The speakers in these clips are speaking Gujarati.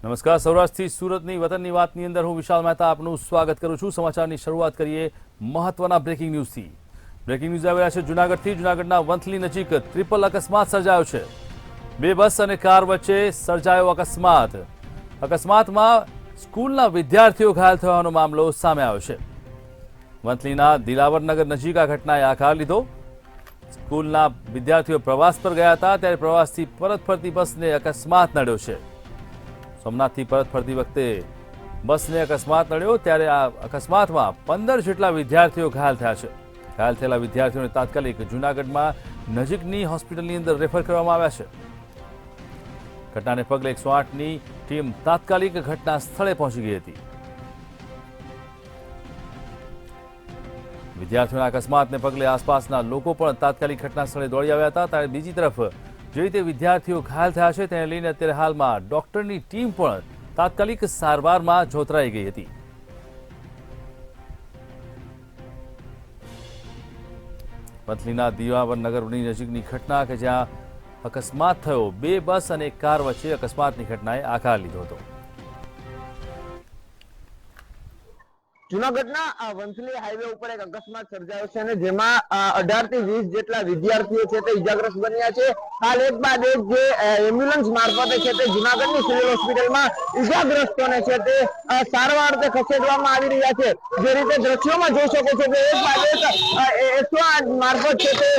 નમસ્કાર, સૌરાષ્ટ્રથી સુરતની વતનની વાતની અંદર હું વિશાલ મહેતા આપનું સ્વાગત કરું છું। સમાચારની શરૂઆત કરીએ મહત્વના બ્રેકિંગ ન્યૂઝથી। બ્રેકિંગ ન્યૂઝ આવી રહ્યા છે જૂનાગઢથી। જૂનાગઢના વંથલી નજીક ટ્રિપલ અકસ્માત સર્જાયો છે। બે બસ અને કાર વચ્ચે સર્જાયો અકસ્માત। અકસ્માતમાં સ્કૂલના વિદ્યાર્થીઓ ઘાયલ થવાનો મામલો સામે આવ્યો છે। વંથલીના દિલાવરનગર નજીક આ ઘટનાએ આકાર લીધો। સ્કૂલના વિદ્યાર્થીઓ પ્રવાસ પર ગયા હતા ત્યારે પ્રવાસથી પરત ફરતી બસને અકસ્માત નડ્યો છે। સોમનાથથી પરત ફરતી વખતે બસને અકસ્માત નડ્યો ત્યારે આ અકસ્માતમાં 15 જેટલા વિદ્યાર્થીઓ ઘાયલ થયા છે। ઘાયલ થયેલા વિદ્યાર્થીઓને તાત્કાલિક જૂનાગઢમાં નજીકની હોસ્પિટલની અંદર રેફર કરવામાં આવ્યા છે। ઘટનાને પગલે 108ની ટીમ તાત્કાલિક ઘટના સ્થળે પહોંચી ગઈ હતી। વિદ્યાર્થીઓના અકસ્માતને પગલે આસપાસના લોકો પણ તાત્કાલિક ઘટના સ્થળે દોડી આવ્યા હતા। ત્યારે બીજી તરફ જે રીતે વિદ્યાર્થીઓ ઘાયલ થયા છે તેને લઈને અત્યારે હાલમાં ડોક્ટરની ટીમ પણ તાત્કાલિક સારવારમાં જોતરાઈ ગઈ હતી। વંથલીના દિલાવરનગરની નજીકની ઘટના કે જ્યાં અકસ્માત થયો, બે બસ અને એક કાર વચ્ચે અકસ્માતની ઘટનાએ આકાર લીધો હતો। જૂનાગઢના વંથલી હાઈવે ઉપર એક અકસ્માત સર્જાયો છે અને જેમાં 18 થી 20 જેટલા વિદ્યાર્થીઓ છે તે ઈજાગ્રસ્ત બન્યા છે। હાલ એક બાદ એક જે એમ્બ્યુલન્સ મારફતે છે તે જૂનાગઢની સિવિલ હોસ્પિટલમાં ઈજાગ્રસ્તોને છે તે સારવાર અર્થે ખસેડવામાં આવી રહ્યા છે। જે રીતે દ્રશ્યોમાં જોઈ શકો છો કે એક બાદ એક 108 મારફત છે તે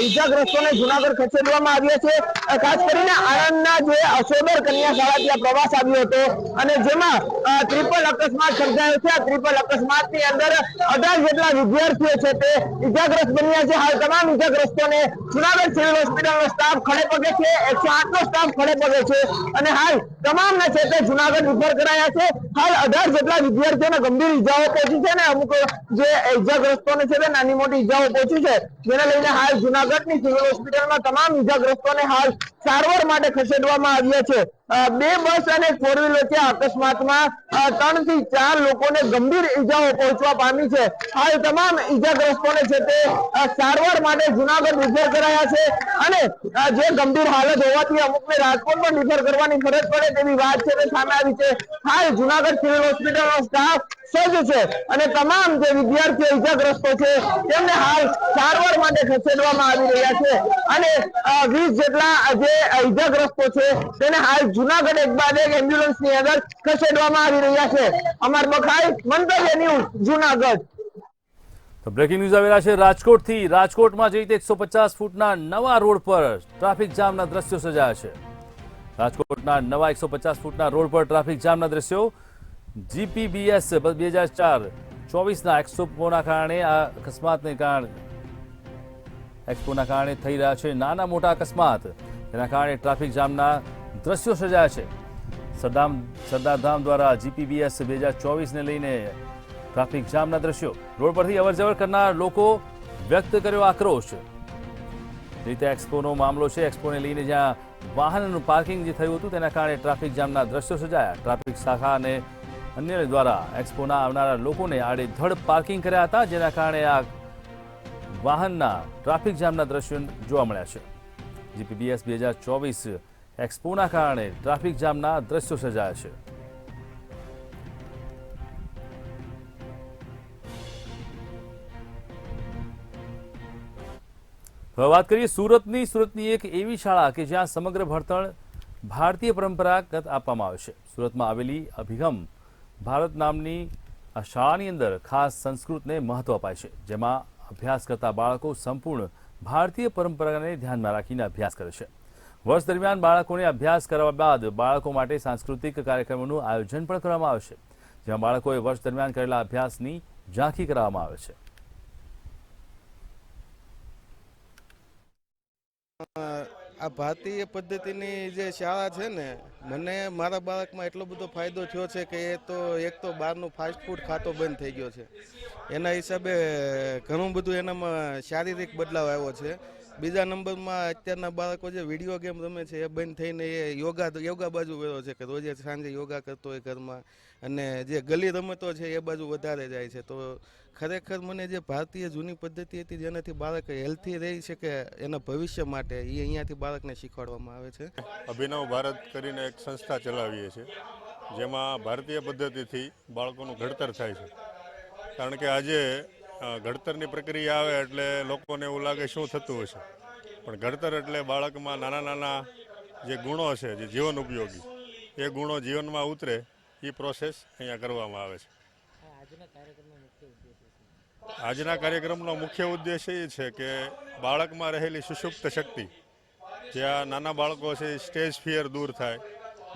ઈજાગ્રસ્તોને જૂનાગઢ ખસેડવામાં આવ્યા છે। ખાસ કરીને આણંદના જે અશોદર કન્યા શાળા ત્યાં પ્રવાસ આવ્યો હતો અને જેમાં ટ્રિપલ અકસ્માત સર્જાયો છે। ટ્રિપલ અકસ્માતની અંદર 18 જેટલા વિદ્યાર્થીઓ છે તે ઈજાગ્રસ્ત બન્યા છે। હાલ તમામ ઈજાગ્રસ્તોને જૂનાગઢ સિવિલ હોસ્પિટલનો સ્ટાફ ખડે પગે છે, 108 નો સ્ટાફ ખડે પગે છે અને હાલ તમામને છે તે જૂનાગઢ રિફર કરાયા છે। હાલ 18 જેટલા વિદ્યાર્થીઓને ગંભીર ઈજાઓ પહોંચી છે અને અમુક જે ઈજાગ્રસ્તોને છે તે નાની મોટી ઈજાઓ પહોંચી છે, જેને લઈને હાલ જૂનાગઢની સિવિલ હોસ્પિટલમાં તમામ ઈજાગ્રસ્તોને હાલ સારવાર માટે ખસેડવામાં આવ્યા છે। બે બસ અને 4 વ્હીલ વચ્ચે અકસ્માતમાં 3 થી 4 લોકોને ગંભીર ઈજાઓ પહોંચવા પામી છે। હાલ તમામ ઈજાગ્રસ્તોને છે તે સારવાર માટે જૂનાગઢ રિફર કરાયા છે અને જે ગંભીર હાલત હોવાથી અમુકને રાજકોટ પણ રિફર કરવાની ફરજ પડે તેવી વાત છે તે સામે આવી છે। હાલ જૂનાગઢ સિવિલ હોસ્પિટલનો સ્ટાફ સજ્જ છે અને તમામ જે વિદ્યાર્થીઓ ઈજાગ્રસ્તો છે તેમને હાલ સારવાર માટે ખસેડવામાં આવી રહ્યા છે અને 20 જેટલા જે ઈજાગ્રસ્તો છે તેને હાલ જૂનાગઢ એક બાદ એક એમ્બ્યુલન્સની અંદર ખસેડવામાં આવી રહ્યા છે। અમર બખાઈ, મંતવ્ય ન્યૂઝ, જૂનાગઢ। તો બ્રેકિંગ ન્યૂઝ આવી રહ્યા છે રાજકોટથી। રાજકોટમાં જે રીતે 150 ફૂટના નવા રોડ પર ટ્રાફિક જામના દ્રશ્યો સર્જાયા છે। રાજકોટના નવા 150 ફૂટના રોડ પર ટ્રાફિક જામના દ્રશ્યો જીપીબીએસ 2024ના એક્સપોના કારણે આ અકસ્માતને કારણે થઈ રહ્યા છે નાના મોટા અકસ્માત, તેના કારણે ટ્રાફિક જામના દ્રશ્યો સર્જાયા છે। સરદારધામ દ્વારા જીપીબીએસ 2024ને લઈને ટ્રાફિક જામના દ્રશ્યો, રોડ પરથી અવરજવર કરનાર લોકો વ્યક્ત કર્યો આક્રોશ। રીતે એક્સપોનો મામલો છે। એક્સપોને લઈને જ્યાં વાહનનું પાર્કિંગ જે થયું હતું તેના કારણે ટ્રાફિક જામના દ્રશ્યો સર્જાયા। ટ્રાફિક શાખા અને અન્ય દ્વારા એક્સપોના આવનારા લોકોને આડેધડ પાર્કિંગ કર્યા હતા, જેના કારણે આ વાહનના ટ્રાફિક જામના દ્રશ્યો જોવા મળ્યા છે। જીપીબીએસ 2024 એક્સપોના કારણે ટ્રાફિક જામના દ્રશ્યો સર્જાયા છે। હવે વાત કરીએ સુરતની એક એવી શાળા કે જ્યાં સમગ્ર ભણતર ભારતીય પરંપરાગત આપવામાં આવે છે। સુરતમાં આવેલી અભિગમ ભારત નામની આ શાળાની અંદર ખાસ સંસ્કૃતને મહત્વ અપાય છે, જેમાં અભ્યાસ કરતા બાળકો સંપૂર્ણ ભારતીય પરંપરાને ધ્યાનમાં રાખીને અભ્યાસ કરે છે। વર્ષ દરમિયાન બાળકોને અભ્યાસ કરવા બાદ બાળકો માટે સાંસ્કૃતિક કાર્યક્રમોનું આયોજન પણ કરવામાં આવે છે, જેમાં બાળકોએ વર્ષ દરમિયાન કરેલા અભ્યાસની ઝાંખી કરવામાં આવે છે। આ ભારતીય પદ્ધતિની જે શાળા છે ને, મને મારા બાળકમાં એટલો બધો ફાયદો થયો છે કે એક તો બહારનું ફાસ્ટ ફૂડ ખાતો બંધ થઈ ગયો છે, એના હિસાબે ઘણું બધું એનામાં શારીરિક બદલાવ આવ્યો છે। બીજા નંબરમાં અત્યારના બાળકો જે વિડીયો ગેમ રમે છે એ બંધ થઈને એ યોગા બાજુ વળ્યો છે કે રોજે સાંજે યોગા કરતો હોય ઘરમાં, અને જે ગલી રમતો છે એ બાજુ વધારે જાય છે। તો ખરેખર મને જે ભારતીય જૂની પદ્ધતિ હતી જેનાથી બાળક હેલ્થી રહી શકે એના ભવિષ્ય માટે એ અહીંયાથી બાળકને શીખવાડવામાં આવે છે. અભિનવ ભારત કરીને એક સંસ્થા ચલાવીએ છીએ, જેમાં ભારતીય પદ્ધતિથી બાળકોનું ઘડતર થાય છે. કારણ કે આજે ઘડતરની પ્રક્રિયા આવે એટલે લોકોને એવું લાગે શું થતું હશે, પણ ઘડતર એટલે બાળકમાં નાના નાના જે ગુણો છે, જે જીવન ઉપયોગી, એ ગુણો જીવનમાં ઉતરે એ પ્રોસેસ અહીંયા કરવામાં આવે છે. આજના કાર્યક્રમનો મુખ્ય ઉદ્દેશ એ છે કે બાળકમાં રહેલી સુષુપ્ત શક્તિ, જે આ નાના બાળકો છે સ્ટેજ ફિયર દૂર થાય,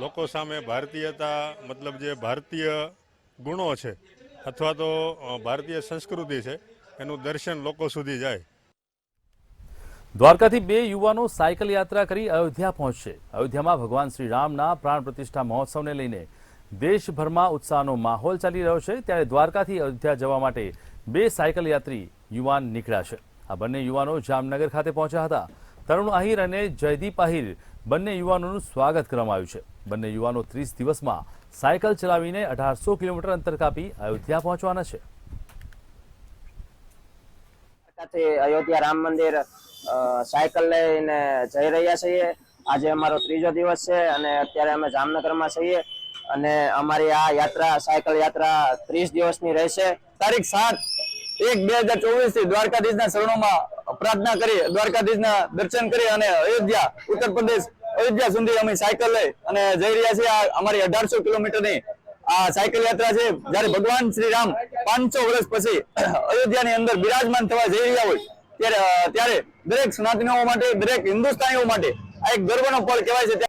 લોકો સામે ભારતીયતા મતલબ જે ભારતીય ગુણો છે અથવા તો ભારતીય સંસ્કૃતિ છે એનું દર્શન લોકો સુધી જાય. દ્વારકાથી 2 યુવાનો સાયકલ યાત્રા કરી અયોધ્યા પહોંચશે. અયોધ્યામાં ભગવાન શ્રી રામના પ્રાણ પ્રતિષ્ઠા મહોત્સવને લઈને દેશભરમાં ઉત્સાહનો માહોલ ચાલી રહ્યો છે. ત્યારે દ્વારકાથી અયોધ્યા જવા માટે 2 સાયકલ યાત્રી યુવાન નીકળ્યા છે. આ બંને યુવાનો જામનગર ખાતે પહોંચ્યા હતા. તરુણ આહિર અને જયદીપ આહિર બંને યુવાનોનું સ્વાગત કરવામાં આવ્યું છે. બંને યુવાનો 30 દિવસમાં સાયકલ ચલાવીને 1800 કિલોમીટર અંતર કાપી અયોધ્યા પહોંચવાના છે. અયોધ્યા રામ મંદિર સાયકલ લઈને જઈ રહ્યા છીએ. આજે અમારો 3જો દિવસ છે અને અત્યારે અમે જામનગરમાં છીએ અને અમારી આ યાત્રા સાયકલ યાત્રા 30 દિવસની રહેશે. તારીખ 7/1/2024 થી દ્વારકાધીશના શરણોમાં પ્રાર્થના કરી, દ્વારકાધીશના દર્શન કરી અને અયોધ્યા, ઉત્તર પ્રદેશ અયોધ્યા સુધી અમે સાયકલ લઈ અને જઈ રહ્યા છીએ. અમારી 1800 કિલોમીટરની આ સાયકલ યાત્રા છે. જ્યારે ભગવાન શ્રી રામ 500 વર્ષ પછી અયોધ્યાની અંદર બિરાજમાન થવા જઈ રહ્યા હોય ત્યારે દરેક સનાતનીઓ માટે, દરેક હિન્દુસ્તાનીઓ માટે આ એક ગર્વનો પળ કહેવાય છે.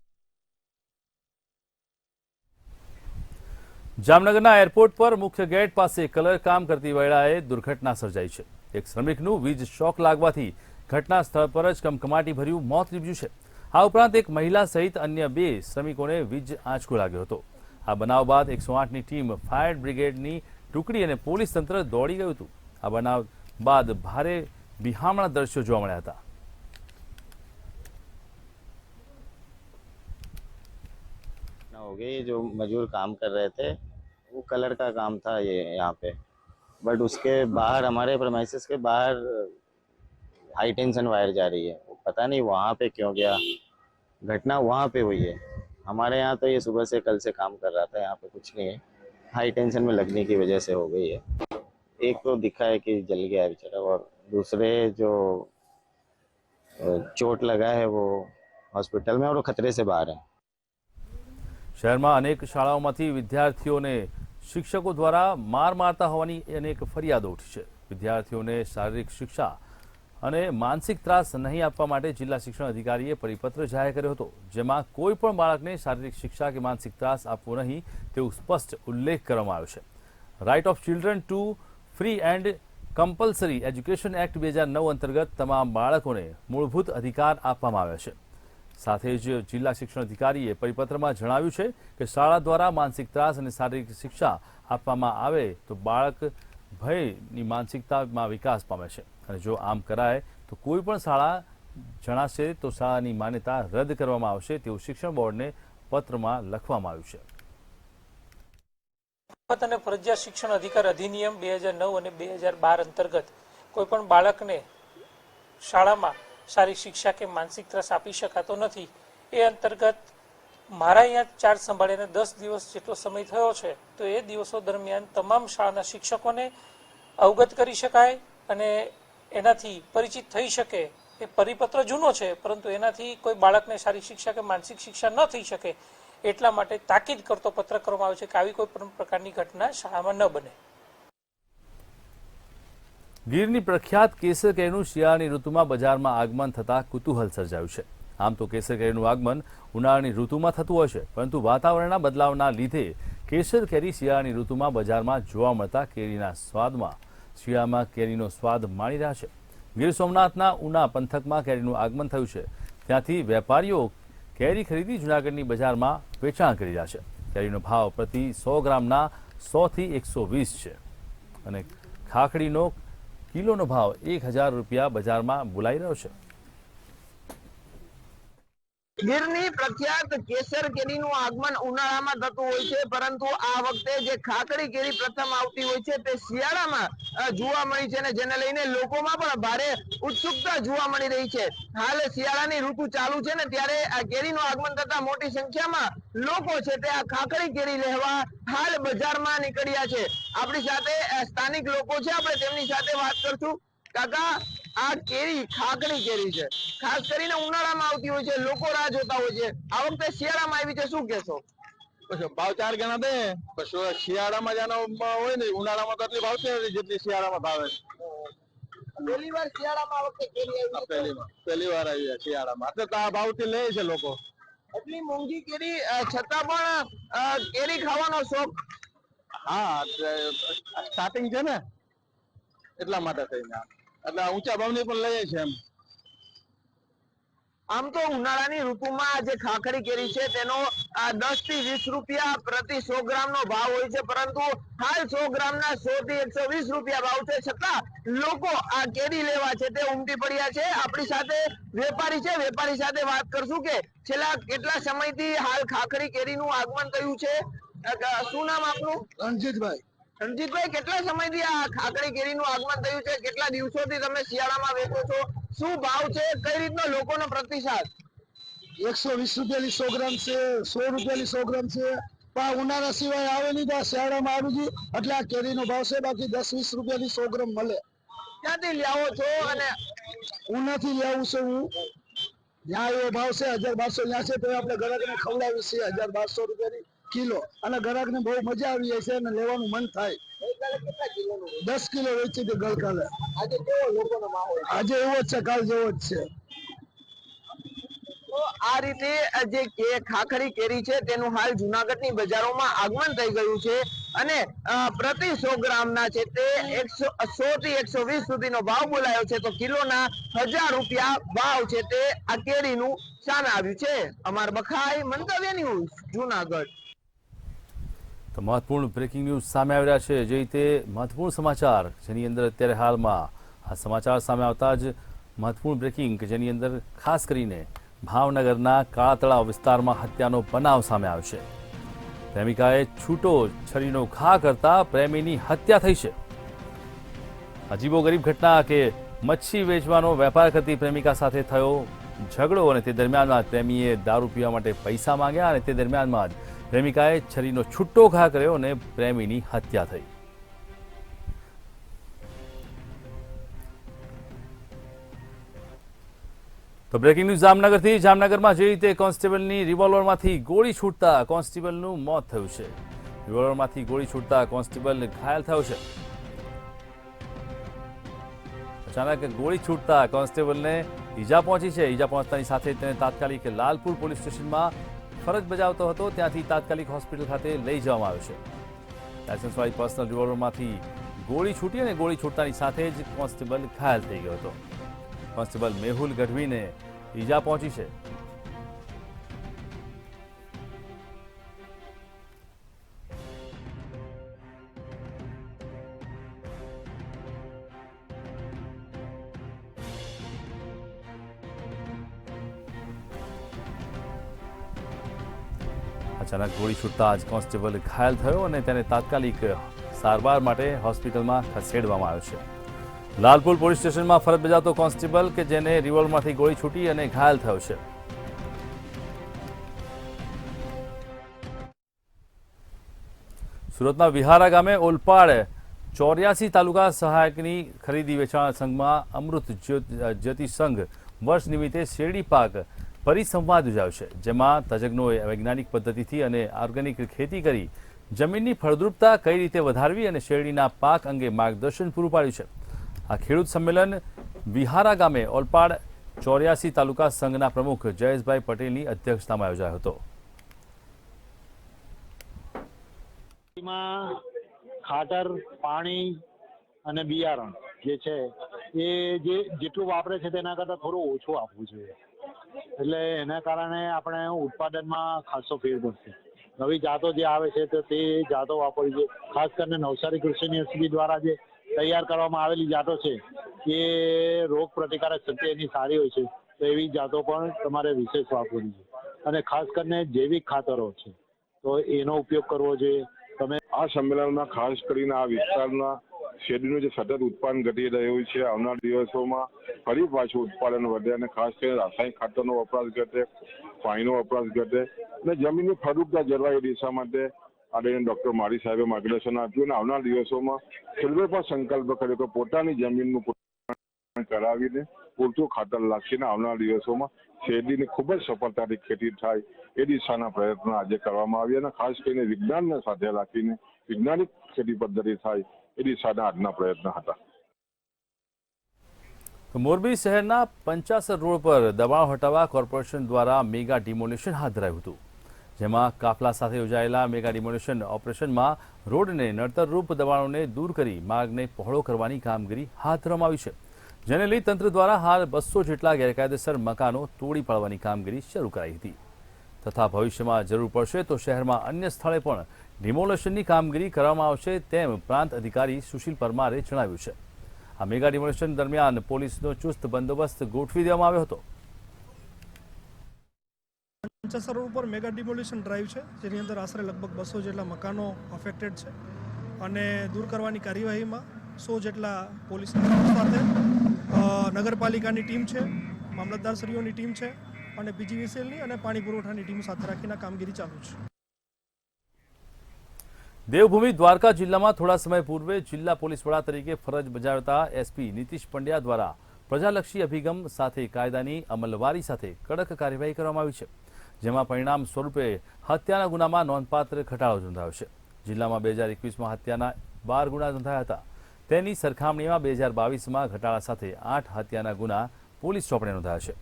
જામનગરના એરપોર્ટ પર મુખ્ય ગેટ પાસે કલર કામ કરતી વેળાએ દુર્ઘટના સર્જાઈ છે. એક શ્રમિકનું વીજ શોક લાગવાથી ઘટના સ્થળ પર જ કમકમાટી ભર્યું મોત નીપજ્યું છે. આ ઉપરાંત એક મહિલા સહિત અન્ય 2 શ્રમિકોને વીજ આંચકો લાગ્યો હતો. આ બનાવ બાદ 108ની ટીમ, ફાયર બ્રિગેડની ટુકડી અને પોલીસ તંત્ર દોડી ગયું હતું. આ બનાવ બાદ ભારે બિહામણા દ્રશ્યો જોવા મળ્યા હતા. हो गई जो मजदूर काम कर रहे थे, वो कलर का काम था ये यहाँ पे, बट उसके बाहर हमारे प्रेमाइसेस के बाहर हाई टेंशन वायर जा रही है. पता नहीं वहाँ पे क्यों गया, घटना वहाँ पे हुई है. हमारे यहाँ तो ये सुबह से कल से काम कर रहा था, यहाँ पे कुछ नहीं है, हाई टेंशन में लगने की वजह से हो गई है. एक तो दिखा है कि जल गया है बेचारा, और दूसरे जो चोट लगा है वो हॉस्पिटल में और वो खतरे से बाहर है. શહેરમાં અનેક શાળાઓમાંથી વિદ્યાર્થીઓને શિક્ષકો દ્વારા માર મારતા હોવાની અનેક ફરિયાદો ઉઠી છે. વિદ્યાર્થીઓને શારીરિક શિક્ષા અને માનસિક ત્રાસ નહીં આપવા માટે જિલ્લા શિક્ષણ અધિકારીએ પરિપત્ર જાહેર કર્યો હતો, જેમાં કોઈ પણ બાળકને શારીરિક શિક્ષા કે માનસિક ત્રાસ આપવો નહીં તેવું સ્પષ્ટ ઉલ્લેખ કરવામાં આવ્યો છે. Right of children to free and compulsory education act 2009 અંતર્ગત તમામ બાળકોને મૂળભૂત અધિકાર આપવામાં આવ્યા છે. સાથે જ જિલ્લા શિક્ષણ અધિકારીએ પરિપત્રમાં જણાવ્યું છે કે શાળા દ્વારા માનસિક ત્રાસ અને શારીરિક શિક્ષા આપવામાં આવે તો બાળક ભયની માનસિકતામાં વિકાસ પામે છે અને જો આમ કરાય તો કોઈ પણ શાળા જણાશે તો શાળાની માન્યતા રદ કરવામાં આવશે તેવું શિક્ષણ બોર્ડને પત્રમાં લખવામાં આવ્યું છે. અને ફરજિયાત શિક્ષણ અધિકાર અધિનિયમ 2009 અને 2012 અંતર્ગત કોઈ પણ બાળકને શાળામાં શારીરિક શિક્ષા કે માનસિક ત્રાસ આપી શકાતો નથી. એ અંતર્ગત મારા અહીંયા ચાર્જ સંભાળીને 10 દિવસ જેટલો સમય થયો છે, તો એ દિવસો દરમિયાન તમામ શાળાના શિક્ષકોને અવગત કરી શકાય અને એનાથી પરિચિત થઈ શકે. એ પરિપત્ર જૂનો છે, પરંતુ એનાથી કોઈ બાળકને શારીરિક શિક્ષા કે માનસિક શિક્ષા ન થઈ શકે એટલા માટે તાકીદ કરતો પત્ર કરવામાં આવ્યો છે કે આવી કોઈ પણ પ્રકારની ઘટના શાળામાં ન બને. ગીરની પ્રખ્યાત કેસર કેરીનું શિયાળાની ઋતુમાં બજારમાં આગમન થતાં કુતૂહલ સર્જાયું છે. આમ તો કેસર કેરીનું આગમન ઉનાળાની ઋતુમાં થતું હોય છે, પરંતુ વાતાવરણના બદલાવના લીધે કેસર કેરી શિયાળાની ઋતુમાં બજારમાં જોવા મળતા કેરીના સ્વાદમાં શિયાળામાં કેરીનો સ્વાદ માણી રહ્યા છે. ગીર સોમનાથના ઉના પંથકમાં કેરીનું આગમન થયું છે. ત્યાંથી વેપારીઓ કેરી ખરીદી જૂનાગઢની બજારમાં વેચાણ કરી રહ્યા છે. કેરીનો ભાવ પ્રતિ 100 ગ્રામના 100 થી 120 છે અને ખાખડીનો કિલોનો ભાવ 1000 રૂપિયા બજારમાં બોલાઈ રહ્યો છે. ગીરની પ્રખ્યાત કેસર કેરીનું આગમન ઉનાળામાં થતું હોય છે, પરંતુ આ વખતે જે ખાકડી કેરી પ્રથમ આવતી હોય છે તે શિયાળામાં જોવા મળી છે, અને જેને લઈને લોકોમાં પણ ભારે ઉત્સુકતા જોવા મળી રહી છે. હાલ શિયાળાની ઋતુ ચાલુ છે ને ત્યારે આ કેરીનું આગમન થતા મોટી સંખ્યામાં લોકો છે તે આ ખાકડી કેરી લેવા હાલ બજારમાં નીકળ્યા છે. આપણી સાથે સ્થાનિક લોકો છે, આપણે તેમની સાથે વાત કરશું. કાકા, આ કેરી ખાકડી કેરી છે, ખાસ કરીને ઉનાળામાં આવતી હોય છે, લોકો રાહ જોતા હોય છે. આ વખતે શિયાળામાં આવી છે, શું કહેશો? ભાવ 4 ગણા દે પછી શિયાળામાં જાનો હોય ને ઉનાળામાં તો એટલી ભાવતી નથી જેટલી શિયાળામાં ભાવે. પહેલી વાર શિયાળામાં આ વખતે કેરી આવી છે. પહેલી વાર આવી છે શિયાળામાં એટલે તો આ ભાવથી લે છે લોકો. એટલી મોંઘી કેરી છતાં પણ કેરી ખાવાનો શોખ. હા, સ્ટાર્ટિંગ છે ને એટલા માટે થઈને એટલે ઊંચા ભાવની પણ લઈએ છે એમ. આમ તો ઉનાળાની ઋતુમાં જે ખાખરી કેરી છે તેનો 10 થી 20 રૂપિયા પ્રતિ 100 ગ્રામનો ભાવ હોય છે, પરંતુ હાલ 100 ગ્રામના 100 થી 120 રૂપિયા ભાવ છે. છતાં લોકો આ કેરી લેવા છે તે ઉમટી પડ્યા છે. આપણી સાથે વેપારી છે, વેપારી સાથે વાત કરશું કે છેલ્લા કેટલા સમયથી હાલ ખાખરી કેરીનું આગમન થયું છે. શું નામ આપનું? રણજીતભાઈ. રણજીતભાઈ, કેટલા સમયથી આ ખાખરી કેરીનું આગમન થયું છે? કેટલા દિવસોથી તમે શિયાળામાં વેચો છો? શું ભાવ છે? કઈ રીતનો લોકોનો પ્રતિસાદ? 120 રૂપિયાની 100 ગ્રામ છે, 100 રૂપિયાની 100 ગ્રામ છે. પણ ઉનાળા સિવાય આવે નહીં તો શિયાળામાં આવી ગઈ એટલે આ કેરીનો ભાવ છે. બાકી 10-20 રૂપિયાની 100 ગ્રામ મળે. ક્યાંથી લાવો છો? અને ઉનાથી લાવું છું હું. જ્યાં એવો ભાવ છે 1200 ત્યાં છે તો આપણે ગ્રાહકને ખવડાવી છે 1200 રૂપિયાની કિલો, અને ગ્રાહકને બહુ મજા આવી જાય છે અને લેવાનું મન થાય. ગઈકાલે કેટલા કિલોનું? 10 કિલો વેચી હતી ગઈકાલે. આજે કેવો લોકોનો માહોલ છે? આજે એવો જ છે, કાલ જેવો જ છે. તો આ રીતે જે ખાખરી કેરી છે તેનું હાલ જુનાગઢની બજારોમાં આગમન થઈ ગયું છે, અને પ્રતિ 100 ગ્રામના છે તે 100 થી 120 સુધીનો ભાવ બોલાયો છે. તો કિલોના 1000 રૂપિયા ભાવ છે તે આ કેરીનું સામે આવ્યું છે. અમાર બખાઈ, મંતવ્ય ન્યૂઝ, જુનાગઢ. તો મહત્વપૂર્ણ બ્રેકિંગ ન્યૂઝ સામે આવી રહ્યા છે. જે રીતે મહત્વપૂર્ણ સમાચાર જેની અંદર અત્યારે હાલમાં આ સમાચાર સામે આવતા જ મહત્વપૂર્ણ બ્રેકિંગ કે જેની અંદર ખાસ કરીને ભાવનગરના કાળા તળાવ વિસ્તારમાં હત્યાનો બનાવ સામે આવ્યો છે. પ્રેમિકાએ છૂટો છરીનો ઘા કરતા પ્રેમીની હત્યા થઈ છે. અજીબોગરીબ ઘટના કે મચ્છી વેચવાનો વેપાર કરતી પ્રેમિકા સાથે થયો ઝઘડો, અને તે દરમિયાનમાં પ્રેમીએ દારૂ પીવા માટે પૈસા માંગ્યા, અને તે દરમિયાનમાં જ પ્રેમિકાએ છરીનો છૂટો ઘા કર્યો અને પ્રેમીની હત્યા થઈ. તો બ્રેકિંગ ન્યૂઝ જામનગરથી. જામનગરમાં જે રીતે કોન્સ્ટેબલની રિવોલ્વરમાંથી ગોળી છૂટતા કોન્સ્ટેબલનું મોત થયું છે. રિવોલ્વરમાંથી ગોળી છૂટતા કોન્સ્ટેબલ ઘાયલ થયો છે. અચાનક ગોળી છૂટતા કોન્સ્ટેબલને ઈજા પહોંચી છે. ઈજા પહોંચતાની સાથે તેને તાત્કાલિક લાલપુર પોલીસ સ્ટેશનમાં ફરજ બજાવતો હતો ત્યાંથી તાત્કાલિક હોસ્પિટલ ખાતે લઈ જવામાં આવ્યો છે. લાયસન્સવાળી પર્સનલ રિવોલ્વરમાંથી ગોળી છૂટી અને ગોળી છૂટતાની સાથે જ કોન્સ્ટેબલ ઘાયલ થઈ ગયો હતો. કોન્સ્ટેબલ મેહુલ ગઢવીને ઈજા પહોંચી છે. અચાનક ગોળી છૂટતા જ કોન્સ્ટેબલ ઘાયલ થયો અને તેને તાત્કાલિક સારવાર માટે હોસ્પિટલમાં ખસેડવામાં આવ્યો છે. લાલપુર પોલીસ સ્ટેશનમાં ફરજ બજાવતો કોન્સ્ટેબલ કે જેને રિવોલ્વરમાંથી ગોળી છૂટી અને ઘાયલ થયો છે. સુરતના વિહારા ગામે ઓલપાડ 84 તાલુકા સહાયકની ખરીદી વેચાણ સંઘમાં અમૃત જ્યોતિ સંઘ વર્ષ નિમિત્તે શેરડી પાક પરિસંવાદ યોજાયો છે, જેમાં તજજ્ઞોએ વૈજ્ઞાનિક પદ્ધતિથી અને ઓર્ગેનિક ખેતી કરી જમીનની ફળદ્રુપતા કઈ રીતે વધારવી અને શેરડીના પાક અંગે માર્ગદર્શન પૂરું પાડ્યું છે. આ ખેડૂત સંમેલન વિહારા ગામે ઓલપાડ 84 તાલુકા સંઘના પ્રમુખ જયેશભાઈ પટેલની અધ્યક્ષતામાં યોજાયો હતો. ખાતર, પાણી અને બિયારણ જે છે એ જેટલું વાપરે છે તેના કરતાં થોડું ઓછું આપવું જોઈએ. એટલે એના કારણે આપણે ઉત્પાદનમાં ખાસો ફેર પડશે. નવી જાતો જે આવે છે તો તે જાતો વાપરવી જોઈએ. ખાસ કરીને નવસારી કૃષિ યુનિવર્સિટી દ્વારા જે તૈયાર કરવામાં આવેલી જાતો છે એ રોગ પ્રતિકારક શક્તિ એની સારી હોય છે. તો એવી જાતો પણ તમારે વિશેષ વાપરવી છે અને ખાસ કરીને જૈવિક ખાતરો છે તો એનો ઉપયોગ કરવો જોઈએ. તમે આ સંમેલનમાં ખાસ કરીને આ વિસ્તારના શેરડીનું જે સતત ઉત્પાદન ઘટી રહ્યું છે, આવનાર દિવસોમાં ફરી પાછું ઉત્પાદન વધે અને ખાસ કરીને રાસાયણિક ખાતરનો વપરાશ ઘટે, પાણીનો વપરાશ ઘટે અને જમીનની ફળદ્રુપતા જળવાય એ દિશા માટે આદરણીય ડૉક્ટર માળી સાહેબે માર્ગદર્શન આપ્યું અને આવનાર દિવસોમાં ખેડૂતોએ પણ સંકલ્પ કર્યો કે પોતાની જમીનનું કરાવીને પૂરતું ખાતર નાખીને આવનાર દિવસોમાં શેરડીની ખૂબ જ સફળતાથી ખેતી થાય એ દિશાના પ્રયત્નો આજે કરવામાં આવ્યા અને ખાસ કરીને વિજ્ઞાનને સાથે રાખીને વૈજ્ઞાનિક ખેતી પદ્ધતિ થાય એ દિશાના આજના પ્રયત્ન હતા. મોરબી શહેરના પંચાસર રોડ પર દબાણ હટાવવા કોર્પોરેશન દ્વારા મેગા ડિમોલિશન હાથ ધરાયું હતું, જેમાં કાફલા સાથે યોજાયેલા મેગા ડિમોલિશન ઓપરેશનમાં રોડને નડતરરૂપ દબાણોને દૂર કરી માર્ગને પહોળો કરવાની કામગીરી હાથ ધરવામાં આવી છે, જેને લઈ તંત્ર દ્વારા હાલ 200 જેટલા ગેરકાયદેસર મકાનો તોડી પાડવાની કામગીરી શરૂ કરાઈ હતી તથા ભવિષ્યમાં જરૂર પડશે તો શહેરમાં અન્ય સ્થળે પણ ડિમોલેશનની કામગીરી કરવામાં આવશે તેમ પ્રાંત અધિકારી સુશીલ પરમારે જણાવ્યું છે. આ મેગા ડિમોલેશન દરમિયાન પોલીસનો ચુસ્ત બંદોબસ્ત ગોઠવી દેવામાં આવ્યો હતો. પંચાસર રોડ ઉપર મેગા ડિમોલિશન ડ્રાઈવ છે, જેની અંદર આશરે લગભગ 200 જેટલા મકાનો અફેક્ટેડ છે અને દૂર કરવાની કાર્યવાહીમાં 100 જેટલા પોલીસના સાથે નગરપાલિકાની ટીમ છે, મામલતદારશ્રીઓની ટીમ છે અને પીજીવીસીએલની અને પાણી પુરવઠાની ટીમ સાથે રાખીને કામગીરી ચાલુ છે. દેવભૂમિ દ્વારકા જિલ્લામાં થોડા સમય પૂર્વે જિલ્લા પોલીસ વડા તરીકે ફરજ બજાવતા એસપી નીતિશ પંડ્યા દ્વારા પ્રજાલક્ષી અભિગમ સાથે કાયદાની અમલવારી સાથે કડક કાર્યવાહી કરવામાં આવી છે, જેમાં પરિણામ સ્વરૂપે હત્યાના ગુનામાં નોંધપાત્ર ઘટાડો નોંધાયો છે. જિલ્લામાં 2021માં હત્યાના 12 ગુના નોંધાયા હતા, તેની સરખામણીમાં 2022માં ઘટાડા સાથે 8 હત્યાના ગુના પોલીસ ચોપડે નોંધાયા છે,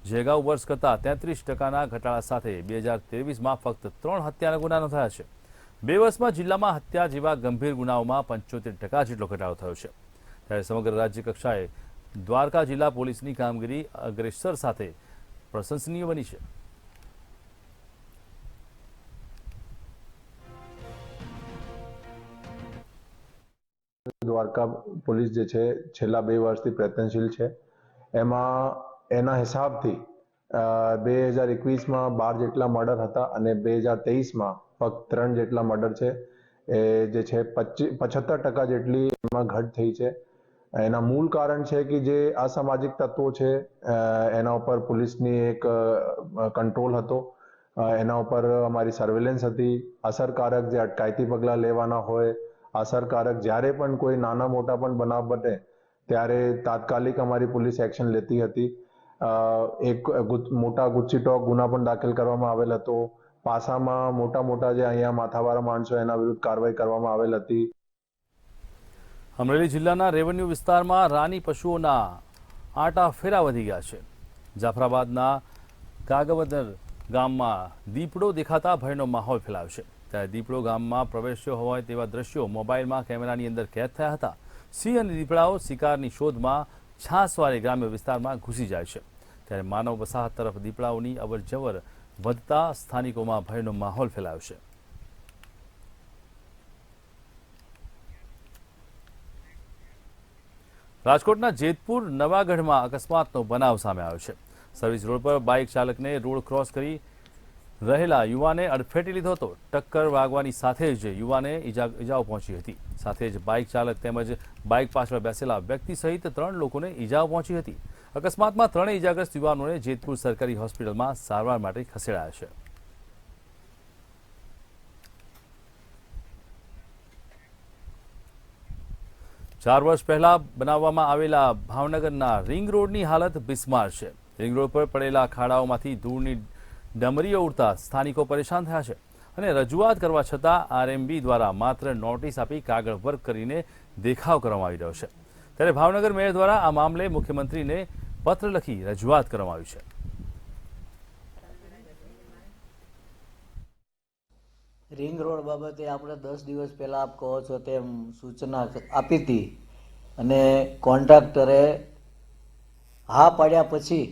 જે અગાઉ વર્ષ કરતાં 33% ઘટાડા સાથે 2023માં ફક્ત 3 હત્યાના ગુના નોંધાયા છે. 2 વર્ષમાં જિલ્લામાં હત્યા જેવા ગંભીર ગુનાઓમાં 75% જેટલો ઘટાડો થયો છે. ત્યારે સમગ્ર રાજ્ય કક્ષાએ દ્વારકા જિલ્લા પોલીસની કામગીરી અગ્રેસર સાથે પ્રશંસનીય બની છે. દ્વારકા પોલીસ જે છે છેલ્લા 2 વર્ષથી પ્રયત્નશીલ છે. એમાં એના હિસાબથી 2021માં 12 જેટલા મર્ડર હતા અને 2023માં ફક્ત 3 જેટલા મર્ડર છે. એ જે છે 75% જેટલી એમાં ઘટ થઈ છે. એના મૂળ કારણ છે કે જે અસામાજિક તત્વો છે એના ઉપર પોલીસની એક કંટ્રોલ હતો, એના ઉપર અમારી સર્વેલન્સ હતી. અસરકારક જે અટકાયતી પગલાં લેવાના હોય, અસરકારક જ્યારે પણ કોઈ નાના મોટા પણ બનાવ બને ત્યારે તાત્કાલિક અમારી પોલીસ એક્શન લેતી હતી. એક મોટા ગુચ્છીટોક ગુના પણ દાખલ કરવામાં આવેલ હતો. પાસામાં મોટા જે અહીંયા માથાવાળા માણસો એના વિરુદ્ધ કાર્યવાહી કરવામાં આવેલ હતી. અમરેલી જિલ્લાના રેવન્યુ વિસ્તારમાં રાની પશુઓના આટા ફેરા વધી ગયા છે. જાફરાબાદના કાગવદર ગામમાં દીપડો દેખાતા ભયનો માહોલ ફેલાયો છે. ત્યારે દીપડો ગામમાં પ્રવેશ્યો હોય તેવા દ્રશ્યો મોબાઈલમાં કેમેરાની અંદર કેદ થયા હતા. સિંહ અને દીપડાઓ શિકારની શોધમાં છાસવારે ગ્રામ્ય વિસ્તારમાં ઘૂસી જાય છે. ત્યારે માનવ વસાહત તરફ દીપડાઓની અવરજવર વધતા સ્થાનિકોમાં ભયનો માહોલ ફેલાયો છે. રાજકોટના જેતપુર નવાગઢમાં અકસ્માતનો બનાવ સામે આવ્યો છે. સર્વિસ રોડ પર બાઇક ચાલકને રોડ ક્રોસ કરી રહેલા યુવાને અડફેટી લીધો હતો. ટક્કર વાગવાની સાથે જ યુવાને ઈજાઓ પહોંચી હતી. સાથે જ બાઇક ચાલક તેમજ બાઇક પાછળ બેસેલા વ્યક્તિ સહિત 3 લોકોને ઈજાઓ પહોંચી હતી. અકસ્માતમાં 3 ઈજાગ્રસ્ત યુવાનોને જેતપુર સરકારી હોસ્પિટલમાં સારવાર માટે ખસેડાયા છે. ચાર વર્ષ પહેલા બનાવવામાં આવેલા ભાવનગરના રિંગ રોડની હાલત બિસ્માર છે. રિંગ રોડ પર પડેલા ખાડાઓમાંથી ધૂળની ડમરીઓ ઉડતા સ્થાનિકો પરેશાન થયા છે અને રજૂઆત કરવા છતાં આરએમબી દ્વારા માત્ર નોટિસ આપી કાગળ વર્ક કરીને દેખાવ કરવામાં આવી રહ્યો છે. ત્યારે ભાવનગર મેયર દ્વારા આ મામલે મુખ્યમંત્રીને પત્ર લખી રજૂઆત કરવામાં આવી છે. રિંગ રોડ બાબતે આપણે 10 દિવસ પહેલા આપ કહો છો તેમ સૂચના આપી હતી અને કોન્ટ્રાક્ટરે હા પાડ્યા પછી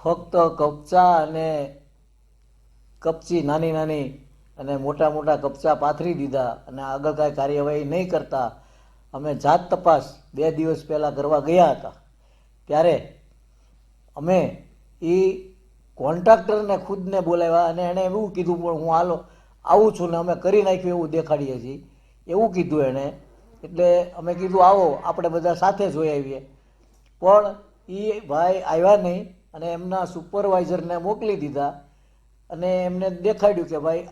ફક્ત કપચા અને કપચી નાની અને મોટા કપચા પાથરી દીધા અને આગળ કાંઈ કાર્યવાહી નહીં કરતા અમે જાત તપાસ 2 દિવસ પહેલાં કરવા ગયા હતા. ત્યારે અમે એ કોન્ટ્રાક્ટરને ખુદને બોલાવ્યા અને એણે એવું કીધું પણ હું હાલો આવું છું ને અમે કરી નાખ્યું એવું દેખાડીએ છીએ એવું કીધું એણે. એટલે અમે કીધું આવો આપણે બધા સાથે જોઈ આવીએ, પણ એ ભાઈ આવ્યા નહીં અને એમના સુપરવાઇઝરને મોકલી દીધા અને એમને દેખાડ્યું કે ભાઈ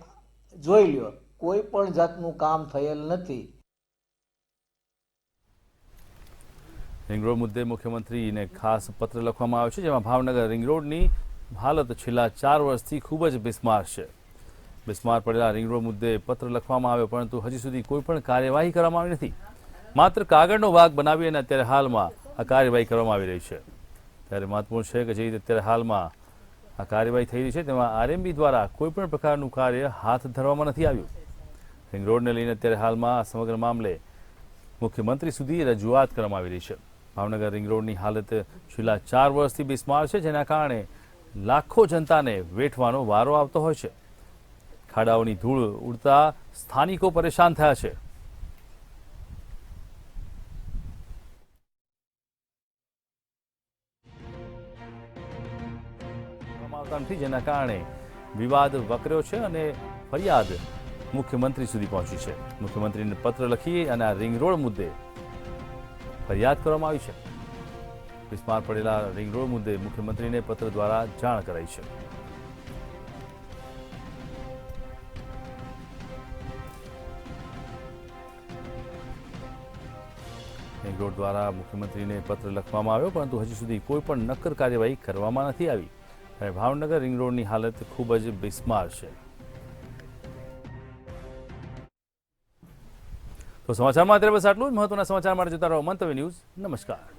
જોઈ લ્યો, કોઈ પણ જાતનું કામ થયેલ નથી. રિંગ રોડ મુદ્દે મુખ્યમંત્રીને ખાસ પત્ર લખવામાં આવ્યો છે, જેમાં ભાવનગર રિંગ રોડની હાલત છેલ્લા 4 વર્ષથી ખૂબ જ બિસ્માર છે. બિસ્માર પડેલા રિંગ રોડ મુદ્દે પત્ર લખવામાં આવ્યો, પરંતુ હજી સુધી કોઈ પણ કાર્યવાહી કરવામાં આવી નથી. માત્ર કાગળનો ભાગ બનાવી અને અત્યારે હાલમાં આ કાર્યવાહી કરવામાં આવી રહી છે. ત્યારે મહત્વપૂર્ણ છે કે જે રીતે અત્યારે હાલમાં આ કાર્યવાહી થઈ રહી છે તેમાં આરએમબી દ્વારા કોઈપણ પ્રકારનું કાર્ય હાથ ધરવામાં નથી આવ્યું. રિંગ રોડને લઈને અત્યારે હાલમાં આ સમગ્ર મામલે મુખ્યમંત્રી સુધી રજૂઆત કરવામાં આવી રહી છે. ભાવનગર રિંગ રોડની હાલત છેલ્લા 4 વર્ષથી બિસ્માર છે, જેના કારણે લાખો જનતાને વેઠવાનો વારો આવતો હોય છે. ખાડાઓની ધૂળ ઉડતા સ્થાનિકો પરેશાન થયા છે. જેના કારણે વિવાદ વકર્યો છે અને ફરિયાદ મુખ્યમંત્રી સુધી પહોંચી છે. મુખ્યમંત્રીને પત્ર લખી અને આ રિંગ રોડ મુદ્દે ફરિયાદ કરવામાં આવી છે. બિસ્માર પડેલા રિંગ રોડ મુદ્દે મુખ્યમંત્રીને પત્ર દ્વારા જાણ કરાઈ છે. રિંગ રોડ દ્વારા મુખ્યમંત્રીને પત્ર લખવામાં આવ્યો, પરંતુ હજી સુધી કોઈ પણ નક્કર કાર્યવાહી કરવામાં નથી આવી. અને ભાવનગર રિંગ રોડની હાલત ખૂબ જ બિસ્માર છે. તો સમાચારમાં અત્યારે બસ આટલું જ. મહત્વના સમાચાર માટે જોતા રહો મંતવ્ય ન્યૂઝ. નમસ્કાર.